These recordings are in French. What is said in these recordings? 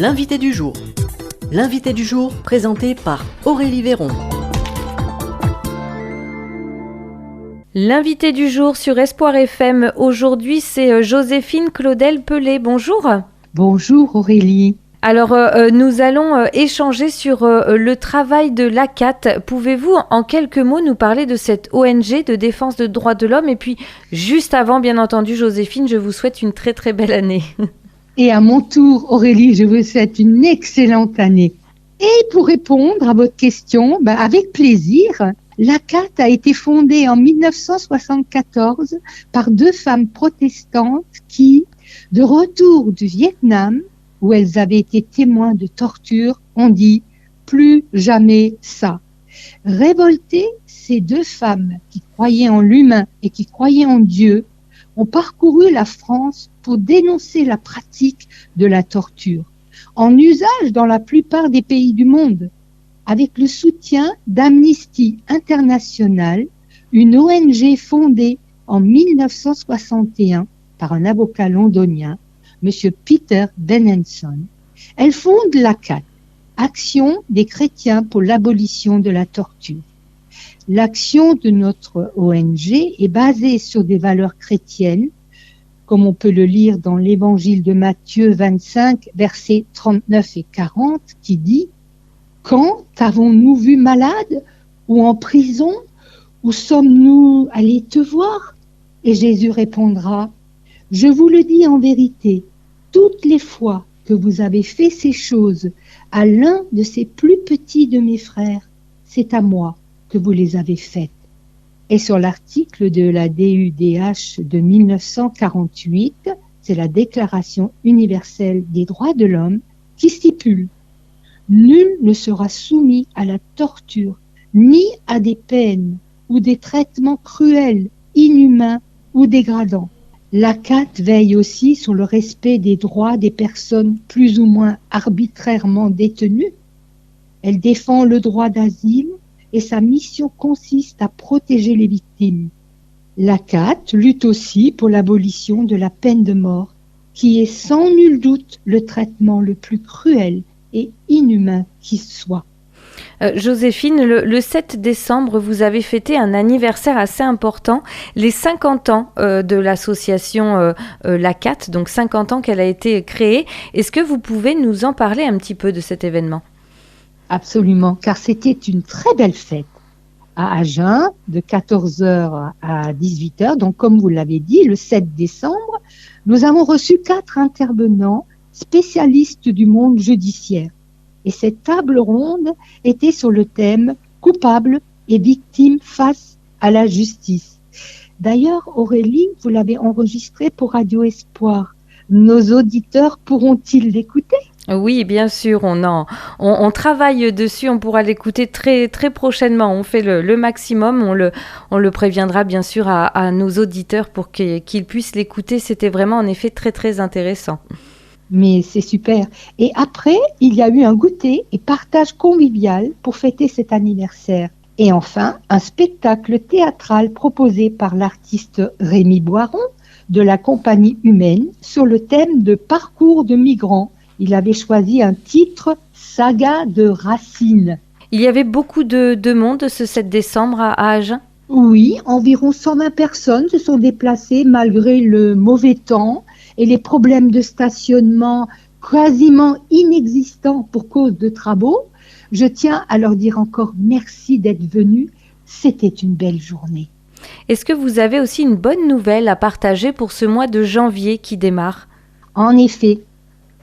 L'invité du jour. L'invité du jour présenté par Aurélie Véron. L'invité du jour sur Espoir FM, aujourd'hui c'est Joséphine Claudel-Pelé. Bonjour. Bonjour Aurélie. Alors nous allons échanger sur le travail de l'ACAT. Pouvez-vous en quelques mots nous parler de cette ONG de défense des droits de l'homme? Et puis juste avant, bien entendu, Joséphine, je vous souhaite une très très belle année. Et à mon tour, Aurélie, je vous souhaite une excellente année. Et pour répondre à votre question, avec plaisir, l'ACAT a été fondée en 1974 par deux femmes protestantes qui, de retour du Vietnam, où elles avaient été témoins de torture, ont dit « plus jamais ça ». Révoltées, ces deux femmes qui croyaient en l'humain et qui croyaient en Dieu ont parcouru la France pour dénoncer la pratique de la torture, en usage dans la plupart des pays du monde, avec le soutien d'Amnesty International, une ONG fondée en 1961 par un avocat londonien, M. Peter Benenson. Elle fonde l'ACAT, Action des chrétiens pour l'abolition de la torture. L'action de notre ONG est basée sur des valeurs chrétiennes, comme on peut le lire dans l'évangile de Matthieu 25, versets 39 et 40, qui dit « Quand avons-nous vu malade ou en prison, où sommes-nous allés te voir ?» Et Jésus répondra « Je vous le dis en vérité, toutes les fois que vous avez fait ces choses à l'un de ces plus petits de mes frères, c'est à moi que vous les avez faites. » Et sur l'article de la DUDH de 1948, c'est la Déclaration universelle des droits de l'homme qui stipule « Nul ne sera soumis à la torture, ni à des peines ou des traitements cruels, inhumains ou dégradants. » L'ACAT veille aussi sur le respect des droits des personnes plus ou moins arbitrairement détenues. Elle défend le droit d'asile et sa mission consiste à protéger les victimes. L'ACAT lutte aussi pour l'abolition de la peine de mort, qui est sans nul doute le traitement le plus cruel et inhumain qui soit. Joséphine, le 7 décembre, vous avez fêté un anniversaire assez important, les 50 ans de l'association l'ACAT, donc 50 ans qu'elle a été créée. Est-ce que vous pouvez nous en parler un petit peu de cet événement ? Absolument, car c'était une très belle fête à Agen, de 14h à 18h. Donc, comme vous l'avez dit, le 7 décembre, nous avons reçu 4 intervenants spécialistes du monde judiciaire. Et cette table ronde était sur le thème « Coupables et victimes face à la justice ». D'ailleurs, Aurélie, vous l'avez enregistré pour Radio Espoir. Nos auditeurs pourront-ils l'écouter ? Oui, bien sûr, on travaille dessus, on pourra l'écouter très, très prochainement. On fait le maximum, on le préviendra bien sûr à nos auditeurs pour qu'ils puissent l'écouter. C'était vraiment en effet très, très intéressant. Mais c'est super. Et après, il y a eu un goûter et partage convivial pour fêter cet anniversaire. Et enfin, un spectacle théâtral proposé par l'artiste Rémi Boiron de la Compagnie Humaine sur le thème de parcours de migrants. Il avait choisi un titre « Saga de Racine ». Il y avait beaucoup de monde ce 7 décembre à Agen ? Oui, environ 120 personnes se sont déplacées malgré le mauvais temps et les problèmes de stationnement quasiment inexistants pour cause de travaux. Je tiens à leur dire encore merci d'être venus. C'était une belle journée. Est-ce que vous avez aussi une bonne nouvelle à partager pour ce mois de janvier qui démarre ? En effet,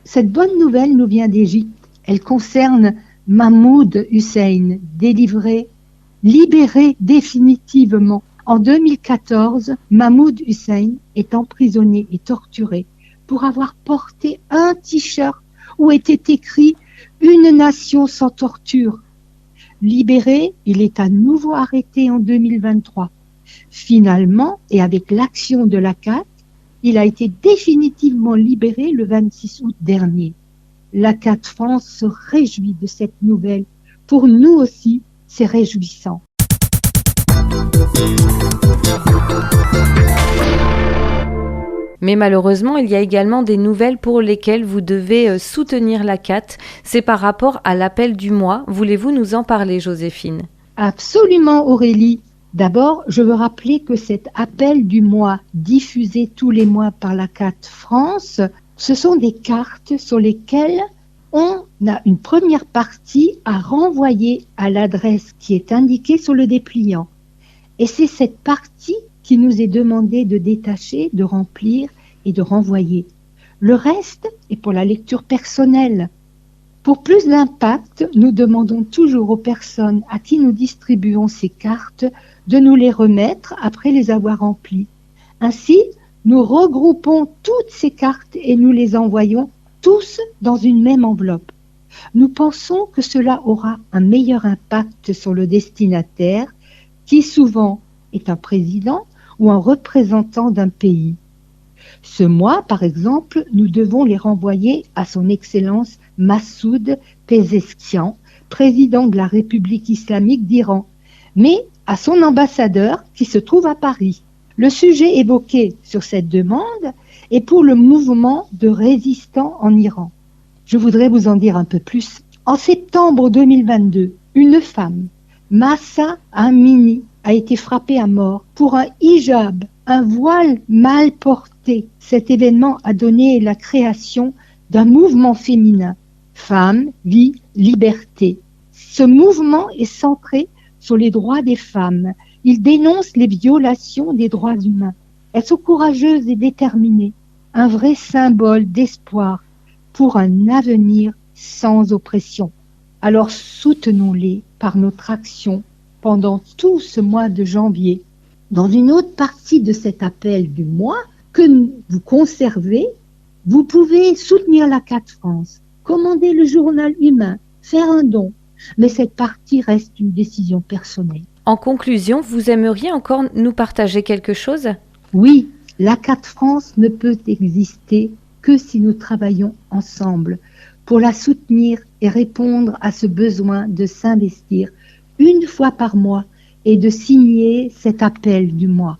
cette bonne nouvelle nous vient d'Égypte. Elle concerne Mahmoud Hussein, libéré définitivement. En 2014, Mahmoud Hussein est emprisonné et torturé pour avoir porté un t-shirt où était écrit « Une nation sans torture ». Libéré, il est à nouveau arrêté en 2023. Finalement, et avec l'action de l'ACAT, il a été définitivement libéré le 26 août dernier. L'ACAT France se réjouit de cette nouvelle. Pour nous aussi, c'est réjouissant. Mais malheureusement, il y a également des nouvelles pour lesquelles vous devez soutenir la CAT. C'est par rapport à l'appel du mois. Voulez-vous nous en parler, Joséphine ? Absolument, Aurélie. D'abord, je veux rappeler que cet appel du mois diffusé tous les mois par la CAT France, ce sont des cartes sur lesquelles on a une première partie à renvoyer à l'adresse qui est indiquée sur le dépliant. Et c'est cette partie qui nous est demandé de détacher, de remplir et de renvoyer. Le reste est pour la lecture personnelle. Pour plus d'impact, nous demandons toujours aux personnes à qui nous distribuons ces cartes de nous les remettre après les avoir remplies. Ainsi, nous regroupons toutes ces cartes et nous les envoyons tous dans une même enveloppe. Nous pensons que cela aura un meilleur impact sur le destinataire, qui souvent est un président ou un représentant d'un pays. Ce mois, par exemple, nous devons les renvoyer à son Excellence Massoud Pezeshkian, président de la République islamique d'Iran, mais à son ambassadeur qui se trouve à Paris. Le sujet évoqué sur cette demande est pour le mouvement de résistants en Iran. Je voudrais vous en dire un peu plus. En septembre 2022, une femme, Mahsa Amini, a été frappée à mort pour un hijab, un voile mal porté. Cet événement a donné la création d'un mouvement féminin, Femmes, Vie, Liberté. Ce mouvement est centré sur les droits des femmes. Il dénonce les violations des droits humains. Elles sont courageuses et déterminées, un vrai symbole d'espoir pour un avenir sans oppression. Alors soutenons-les par notre action pendant tout ce mois de janvier. Dans une autre partie de cet appel du mois que vous conservez, vous pouvez soutenir la CAT France, commander le journal humain, faire un don, mais cette partie reste une décision personnelle. En conclusion, vous aimeriez encore nous partager quelque chose ? Oui, la CAT France ne peut exister que si nous travaillons ensemble pour la soutenir et répondre à ce besoin de s'investir une fois par mois et de signer cet appel du mois.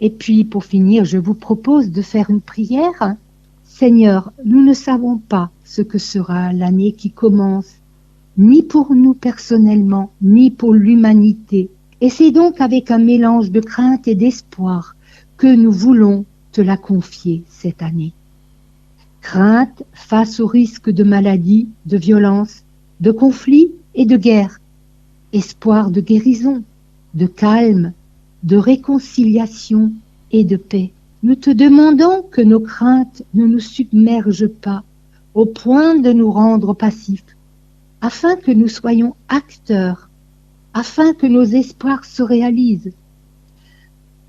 Et puis, pour finir, je vous propose de faire une prière. Seigneur, nous ne savons pas ce que sera l'année qui commence, ni pour nous personnellement, ni pour l'humanité. Et c'est donc avec un mélange de crainte et d'espoir que nous voulons te la confier cette année. Crainte face au risque de maladie, de violence, de conflits et de guerre. Espoir de guérison, de calme, de réconciliation et de paix. Nous te demandons que nos craintes ne nous submergent pas au point de nous rendre passifs, afin que nous soyons acteurs, afin que nos espoirs se réalisent.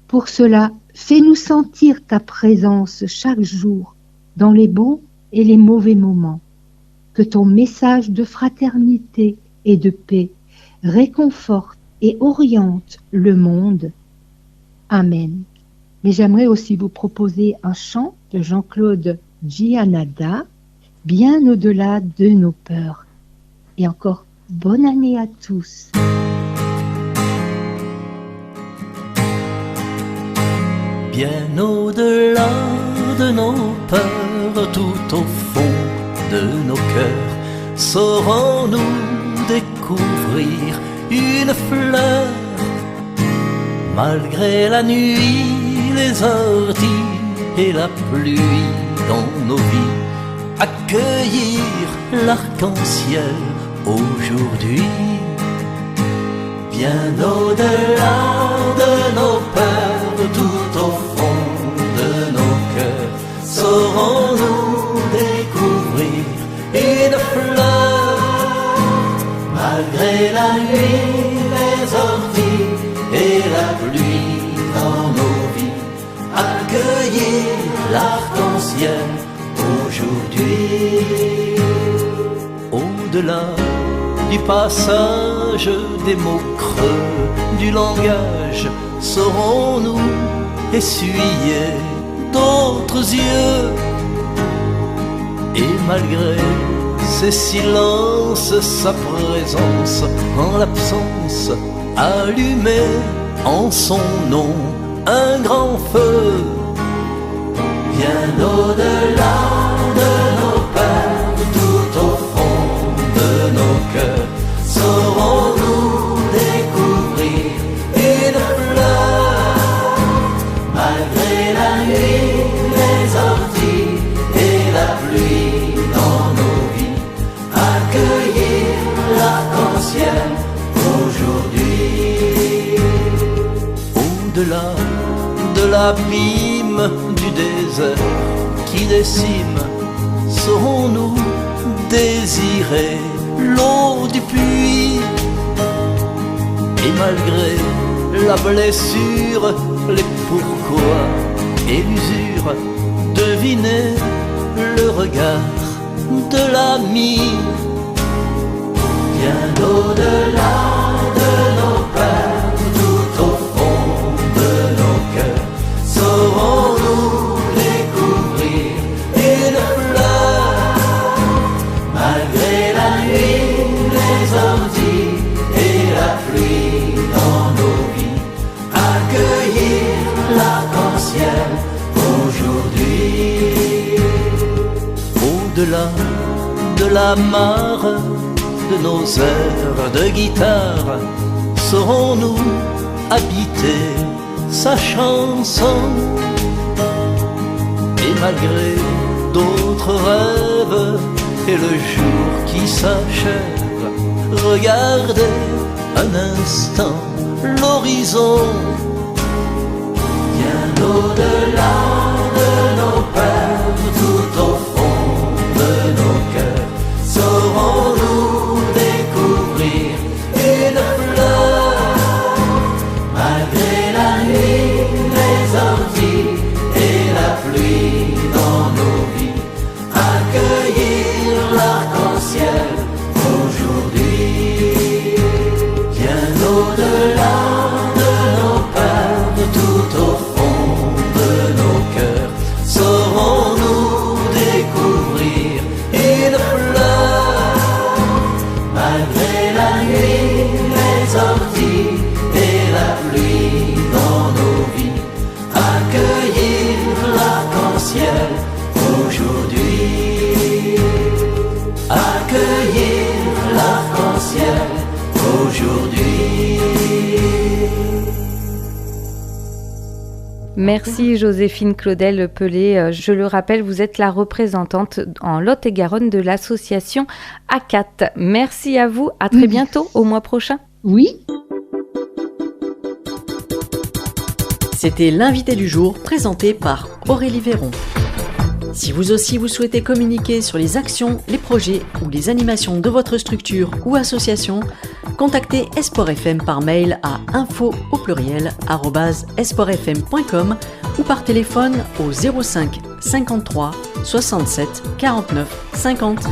Pour cela, fais-nous sentir ta présence chaque jour, dans les bons et les mauvais moments. Que ton message de fraternité et de paix réconforte et oriente le monde. Amen. Mais j'aimerais aussi vous proposer un chant de Jean-Claude Gianada, bien au-delà de nos peurs. Et encore, bonne année à tous. Bien au-delà de nos peurs, tout au fond de nos cœurs, saurons-nous découvrir une fleur. Malgré la nuit, les orties et la pluie dans nos vies, accueillir l'arc-en-ciel aujourd'hui. Bien au-delà de nos peurs, tout au fond de nos cœurs, saurons-nous découvrir une fleur. Malgré la nuit, les orties et la pluie dans nos vies, accueillir l'arc-en-ciel aujourd'hui. Au-delà du passage des mots creux du langage, saurons-nous essuyer d'autres yeux. Et malgré ces silences, sa présence en l'absence, allumer en son nom un grand feu. bien au-delà de nos peurs, tout au fond de nos cœurs, saurons-nous découvrir une fleur. Malgré la nuit, les orties et la pluie dans nos vies, accueillir l'arc-en-ciel aujourd'hui. Au-delà de l'abîme du désert qui décime, saurons-nous désirer l'eau du puits? Et malgré la blessure, les pourquoi et l'usure, deviner le regard de l'ami. Bien au-delà de nos peurs, tout au fond de nos cœurs, saurons-nous découvrir une fleur. Malgré la nuit, les orties et la pluie dans nos vies, accueillir l'arc-en-ciel aujourd'hui. Au-delà de la mare de nos airs de guitare, saurons-nous habiter sa chanson? Et malgré d'autres rêves et le jour qui s'achève, regardez un instant l'horizon. Bien au-delà de nos peurs, tout au fond de nos cœurs, saurons-nous découvrir une fleur. Malgré la nuit, les orties et la pluie dans nos vies, accueillir l'arc-en-ciel aujourd'hui. Bien au-delà de nos peurs, tout au fond de nos cœurs, saurons-nous découvrir une fleur. Malgré la nuit, les orties et la pluie dans nos vies, accueillir l'arc-en-ciel aujourd'hui. Accueillir l'arc-en-ciel aujourd'hui. Merci Joséphine Claudel Pelé. Je le rappelle, vous êtes la représentante en Lot-et-Garonne de l'association ACAT. Merci à vous, à très bientôt, au mois prochain. Oui. C'était l'invité du jour présenté par Aurélie Véron. Si vous aussi vous souhaitez communiquer sur les actions, les projets ou les animations de votre structure ou association, contactez Esport FM par mail à info@esportfm.com ou par téléphone au 05 53 67 49 50.